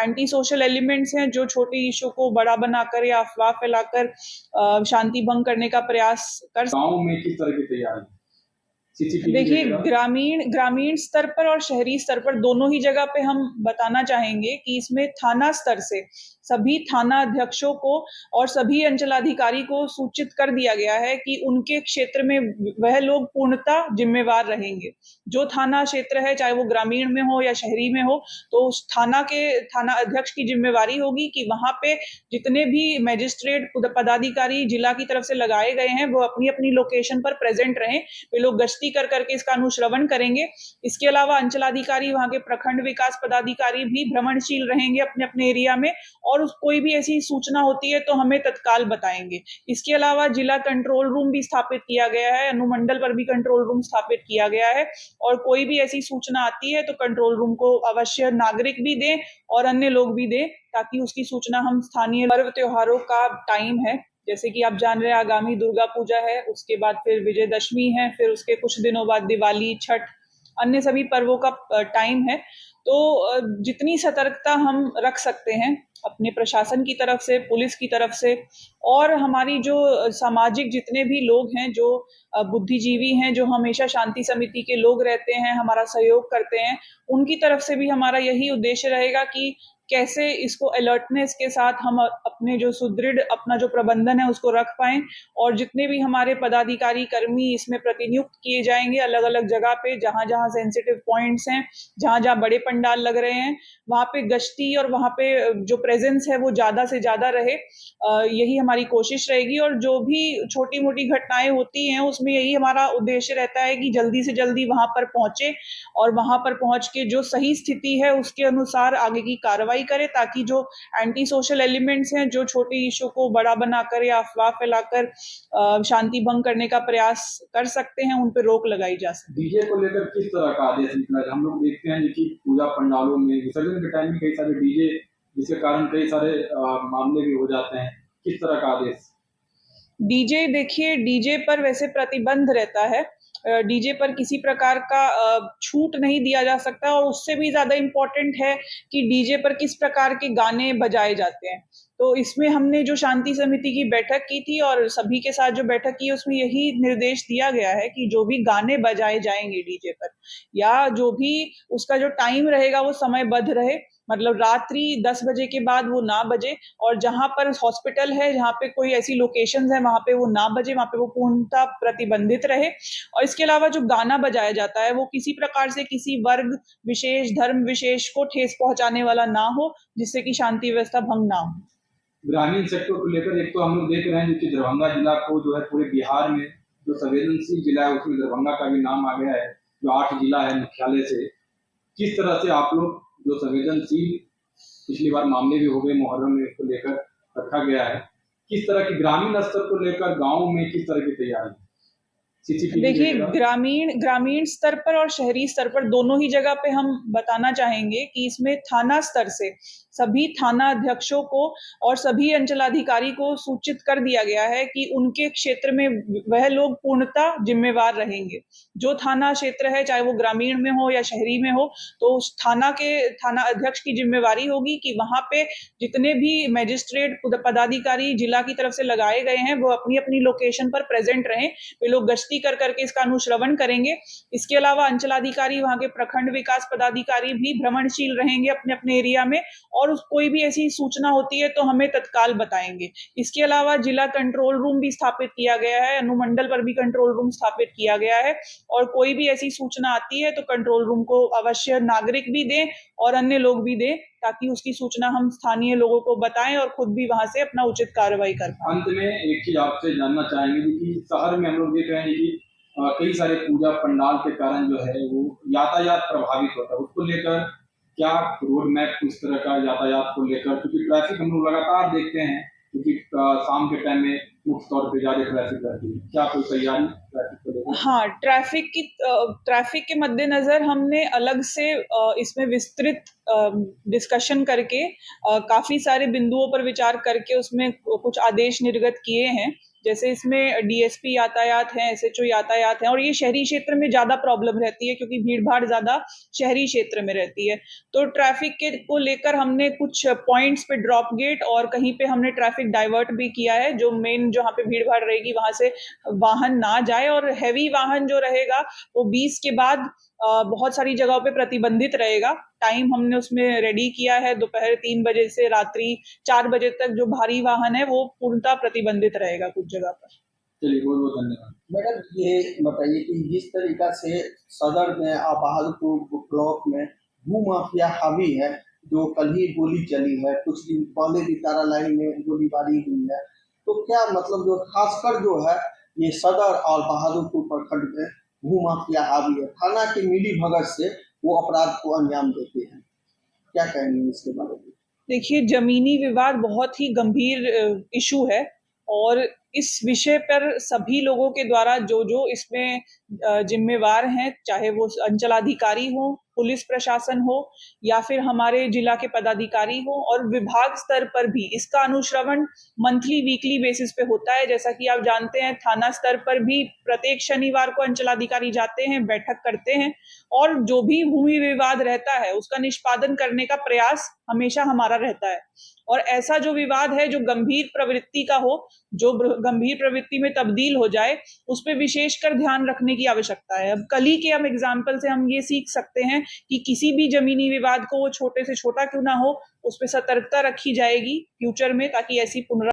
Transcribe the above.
Anti social elements हैं जो छोटे इशू को बड़ा बनाकर या अफवाह फैलाकर शांति भंग करने का प्रयास कर। गाँव में किस तरह की तैयारी? देखिए, ग्रामीण स्तर पर और शहरी स्तर पर दोनों ही जगह पे हम बताना चाहेंगे कि इसमें थाना स्तर से सभी थाना अध्यक्षों को और सभी अंचलाधिकारी को सूचित कर दिया गया है कि उनके क्षेत्र में वह लोग पूर्णतः जिम्मेवार रहेंगे। जो थाना क्षेत्र है, चाहे वो ग्रामीण में हो या शहरी में हो, तो उस थाना अध्यक्ष की जिम्मेवारी होगी कि वहां पे जितने भी मजिस्ट्रेट पदाधिकारी जिला की तरफ से लगाए गए हैं वो अपनी अपनी लोकेशन पर प्रेजेंट रहें। वे लोग गश्ती कर करके इसका अनुश्रवण करेंगे। इसके अलावा अंचलाधिकारी, वहां के प्रखंड विकास पदाधिकारी भी भ्रमणशील रहेंगे अपने अपने एरिया में, और कोई भी ऐसी सूचना होती है तो हमें तत्काल बताएंगे। इसके अलावा जिला कंट्रोल रूम भी स्थापित किया गया है, अनुमंडल पर भी कंट्रोल रूम स्थापित किया गया है, और कोई भी ऐसी सूचना आती है तो कंट्रोल रूम को अवश्य नागरिक भी दें और अन्य लोग भी दें, ताकि उसकी सूचना हम स्थानीय पर्व त्योहारों का टाइम है, जैसे कि आप जान रहे हैं आगामी दुर्गा पूजा है, उसके बाद फिर विजयदशमी है, फिर उसके कुछ दिनों बाद दिवाली, छठ, अन्य सभी पर्वों का टाइम है। तो जितनी सतर्कता हम रख सकते हैं अपने प्रशासन की तरफ से, पुलिस की तरफ से, और हमारी जो सामाजिक जितने भी लोग हैं, जो बुद्धिजीवी हैं, जो हमेशा शांति समिति के लोग रहते हैं, हमारा सहयोग करते हैं, उनकी तरफ से भी हमारा यही उद्देश्य रहेगा कि कैसे इसको अलर्टनेस के साथ हम अपने जो सुदृढ़ अपना जो प्रबंधन है उसको रख पाएं, और जितने भी हमारे पदाधिकारी कर्मी इसमें प्रतिनियुक्त किए जाएंगे अलग अलग जगह पे, जहां जहां सेंसिटिव पॉइंट्स हैं, जहां जहां बड़े पंडाल लग रहे हैं, वहां पे गश्ती और वहां पे जो प्रेजेंस है वो ज्यादा से ज्यादा रहे। यही हमारी कोशिश रहेगी, और जो भी छोटी मोटी घटनाएं होती हैं उसमें यही हमारा उद्देश्य रहता है कि जल्दी से जल्दी वहां पर पहुंचे, और वहां पर पहुंच के जो सही स्थिति है उसके अनुसार आगे की कार्रवाई करें, ताकि जो एंटी सोशल एलिमेंट्स हैं जो छोटे इशू को बड़ा बनाकर या अफवाह फैलाकर शांति भंग करने का प्रयास कर सकते हैं, उन पर रोक लगाई जा सकती है। डीजे को लेकर किस तरह का आदेश निकला? हम लोग देखते हैं कि पूजा पंडालों में विसर्जन के टाइम में कई सारे डीजे, जिसके कारण कई सारे मामले भी हो जाते हैं, किस तरह का आदेश? डीजे, देखिए, डीजे पर वैसे प्रतिबंध रहता है, डीजे पर किसी प्रकार का छूट नहीं दिया जा सकता, और उससे भी ज्यादा इम्पोर्टेंट है कि डीजे पर किस प्रकार के गाने बजाए जाते हैं। तो इसमें हमने जो शांति समिति की बैठक की थी और सभी के साथ जो बैठक की, उसमें यही निर्देश दिया गया है कि जो भी गाने बजाए जाएंगे डीजे पर, या जो भी उसका जो टाइम रहेगा वो समयबद्ध रहे, मतलब रात्रि 10 बजे के बाद वो ना बजे, और जहां पर हॉस्पिटल है, जहां पे कोई ऐसी लोकेशंस है, वहां पे वो ना बजे, वहां पे वो पूर्णतः प्रतिबंधित रहे। और इसके अलावा जो गाना बजाया जाता है वो किसी प्रकार से किसी वर्ग विशेष, धर्म विशेष को ठेस पहुंचाने वाला ना हो, जिससे कि शांति व्यवस्था भंग ना हो। ग्रामीण सेक्टर को लेकर एक तो हम लोग देख रहे हैं कि दरभंगा जिला को जो है पूरे बिहार में जो संवेदनशील जिला है उसमें दरभंगा का भी नाम आ गया है, जो 8 जिला है मुख्यालय से। किस तरह से आप लोग जो संवेदनशील, पिछली बार मामले भी हो गए मुहर्रम में, इसको लेकर रखा गया है, किस तरह की ग्रामीण स्तर को लेकर गाँव में किस तरह की तैयारी? देखिए, ग्रामीण स्तर पर और शहरी स्तर पर दोनों ही जगह पे हम बताना चाहेंगे कि इसमें थाना स्तर से सभी थाना अध्यक्षों को और सभी अंचलाधिकारी को सूचित कर दिया गया है कि उनके क्षेत्र में वह लोग पूर्णतः जिम्मेवार रहेंगे। जो थाना क्षेत्र है, चाहे वो ग्रामीण में हो या शहरी में हो, तो उस थाना अध्यक्ष की जिम्मेवारी होगी कि वहां पे जितने भी मजिस्ट्रेट पदाधिकारी जिला की तरफ से लगाए गए हैं वो अपनी अपनी लोकेशन पर प्रेजेंट रहें। वे लोग गश्ती कर करके इसका अनुश्रवण करेंगे। इसके अलावा अंचलाधिकारी, वहां के प्रखंड विकास पदाधिकारी भी भ्रमणशील रहेंगे अपने अपने एरिया में, और कोई भी ऐसी सूचना होती है तो हमें तत्काल बताएंगे। इसके अलावा जिला कंट्रोल रूम भी स्थापित किया गया है, अनुमंडल पर भी कंट्रोल रूम स्थापित किया गया है, और कोई भी ऐसी सूचना आती है तो कंट्रोल रूम को अवश्य नागरिक भी दें और अन्य लोग भी दें, ताकि उसकी सूचना हम स्थानीय लोगों को बताएं और खुद भी वहां से अपना उचित कार्रवाई कर पाएं। अंत में एक चीज आपसे जानना चाहेंगे कि शहर में हम लोग देख रहे हैं कि कई सारे पूजा पंडाल के कारण जो है वो यातायात प्रभावित होता है, उसको लेकर क्या रोड मैप किस तरह का यातायात को लेकर, क्योंकि ट्रैफिक हम लोग लगातार देखते हैं, क्योंकि शाम के टाइम में मुख्य तौर पे ज्यादा ट्रैफिक रहती है, क्या कोई तैयारी ट्रैफिक को लेकर? हाँ, ट्रैफिक के मद्देनजर हमने अलग से इसमें विस्तृत डिस्कशन करके काफी सारे बिंदुओं पर विचार करके उसमें कुछ आदेश निर्गत किए हैं। जैसे इसमें डीएसपी यातायात है, एसएचओ यातायात है, और ये शहरी क्षेत्र में ज्यादा प्रॉब्लम रहती है क्योंकि भीड़ भाड़ ज्यादा शहरी क्षेत्र में रहती है। तो ट्रैफिक के को लेकर हमने कुछ पॉइंट्स पे ड्रॉप गेट और कहीं पे हमने ट्रैफिक डाइवर्ट भी किया है, जो मेन जहाँ पे भीड़ भाड़ रहेगी वहां से वाहन ना जाए, और हैवी वाहन जो रहेगा वो 20 के बाद बहुत सारी जगहों पे प्रतिबंधित रहेगा। टाइम हमने उसमें रेडी किया है, दोपहर 3 बजे से रात्रि 4 बजे तक जो भारी वाहन है वो पूर्णतः प्रतिबंधित रहेगा कुछ जगह पर। चलिए, बहुत बहुत धन्यवाद। मैडम, ये बताइए कि जिस तरीका से सदर में बहादुरपुर ब्लॉक में भू माफिया हावी है, जो कल ही गोली चली है, कुछ दिन पहले भी तारा लाइन में गोलीबारी हुई है, तो क्या मतलब जो खासकर जो है ये सदर और बहादुरपुर प्रखंड में भू माफिया हावी है, थाना की मिली भगत से वो अपराध को अंजाम देते हैं, क्या कहेंगे इसके बारे में? देखिए, जमीनी विवाद बहुत ही गंभीर इशू है, और इस विषय पर सभी लोगों के द्वारा जो जो इसमें जिम्मेवार हैं, चाहे वो अंचलाधिकारी हो, पुलिस प्रशासन हो, या फिर हमारे जिला के पदाधिकारी हो, और विभाग स्तर पर भी इसका अनुश्रवण मंथली वीकली बेसिस पे होता है। जैसा कि आप जानते हैं, थाना स्तर पर भी प्रत्येक शनिवार को अंचलाधिकारी जाते हैं, बैठक करते हैं, और जो भी भूमि विवाद रहता है उसका निष्पादन करने का प्रयास हमेशा हमारा रहता है। और ऐसा जो विवाद है जो गंभीर प्रवृत्ति का हो, जो गंभीर प्रवृत्ति में तब्दील हो जाए, उस पर विशेषकर ध्यान रखने की आवश्यकता है। अब कल ही के हम एग्जाम्पल से हम ये सीख सकते हैं कि किसी भी जमीनी विवाद को, वो छोटे से छोटा क्यों ना हो, उस पर सतर्कता रखी जाएगी फ्यूचर में, ताकि ऐसी पुनरावृत्ति